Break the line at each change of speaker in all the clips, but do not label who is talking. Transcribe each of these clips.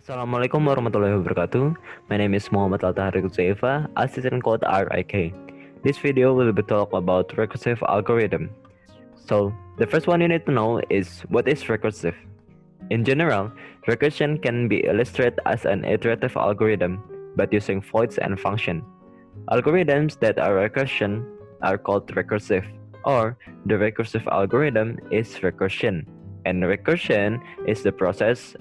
Assalamualaikum warahmatullahi wabarakatuh. My name is Muhammad Recursive, assistant code RIK. This video will be talk about recursive algorithm. So, the first one you need to know is what is recursive. In general, recursion can be illustrated as an iterative algorithm, but using voids and function. Algorithms that are recursion are called recursive, or the recursive algorithm is recursion, and recursion is the process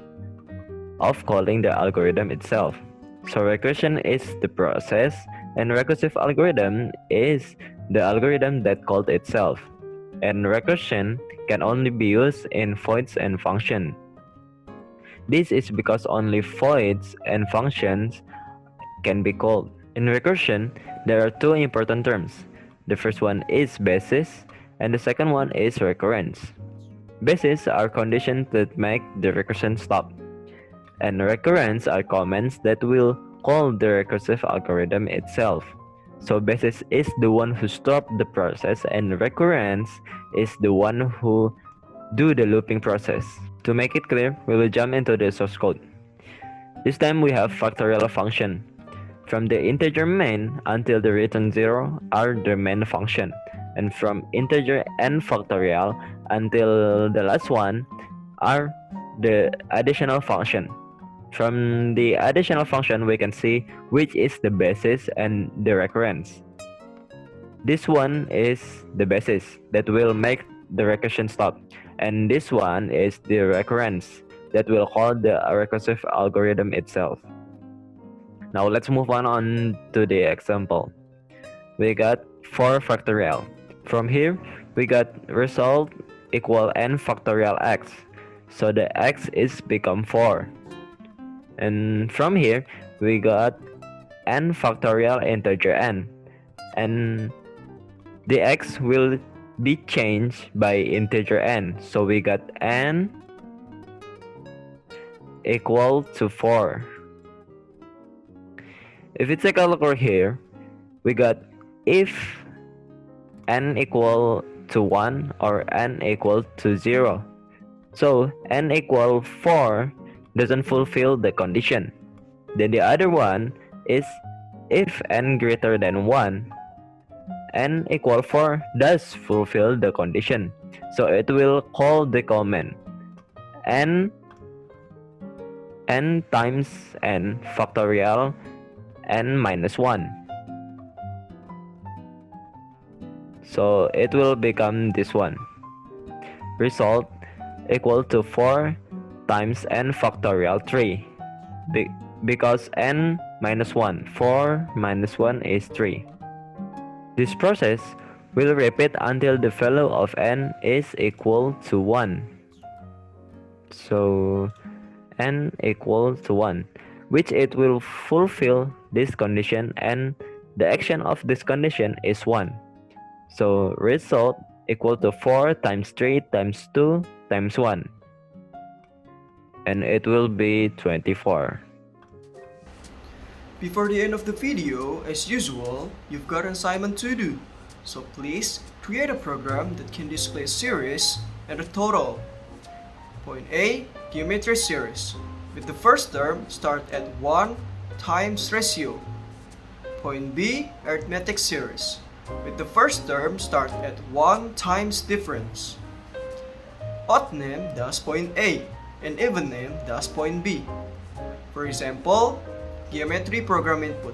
of calling the algorithm itself. So recursion is the process, and recursive algorithm is the algorithm that called itself. And recursion can only be used in voids and function. This is because only voids and functions can be called. In recursion, there are two important terms. The first one is basis, and the second one is recurrence. Bases are conditions that make the recursion stop, and recurrence are comments that will call the recursive algorithm itself. So basis is the one who stops the process, and recurrence is the one who do the looping process. To make it clear, we will jump into the source code. This time we have factorial function. From the integer main until the return 0 are the main function, and from integer n factorial until the last one are the additional function. From the additional function, we can see which is the basis and the recurrence. This one is the basis that will make the recursion stop, and this one is the recurrence that will call the recursive algorithm itself. Now let's move on to the example. We got 4 factorial. From here, we got result equal n factorial x. So the x is become 4. And from here, we got n factorial integer n. And the x will be changed by integer n. So we got n equal to 4. If we take a look over here, we got if n equal to 1 or n equal to 0. So n equal 4 doesn't fulfill the condition. Then the other one is if n greater than 1, n equal 4 does fulfill the condition. So it will call the comment n times n factorial n minus 1. So it will become this one. Result equal to 4 times n factorial 3. Because n minus 1, 4 minus 1 is 3. This process will repeat until the value of n is equal to 1. So n equal to 1, which it will fulfill this condition, and the action of this condition is 1. So result equal to 4 times 3 times 2 times 1, and it will be 24.
Before the end of the video, as usual, you've got an assignment to do. So please create a program that can display series and a total. Point A, geometry series. With the first term, start at 1 times ratio. Point B, arithmetic series. With the first term, start at 1 times difference. Odd name does point A, and even name does point B. For example, geometry program input.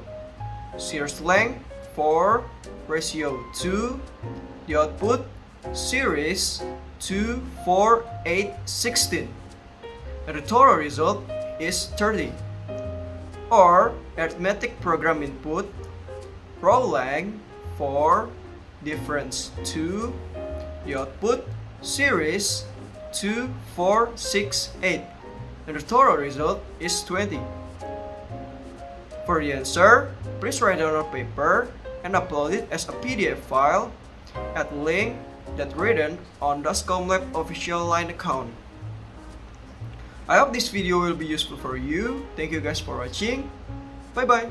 Series length 4, ratio 2, the output series 2, 4, 8, 16. And the total result is 30. Or arithmetic program input, row length 4, difference 2, the output series 2, 4, 6, 8. And the total result is 20. For the answer, please write down on paper and upload it as a PDF file at link that written on Dascom Lab official line account. I hope this video will be useful for you. Thank you guys for watching. Bye bye.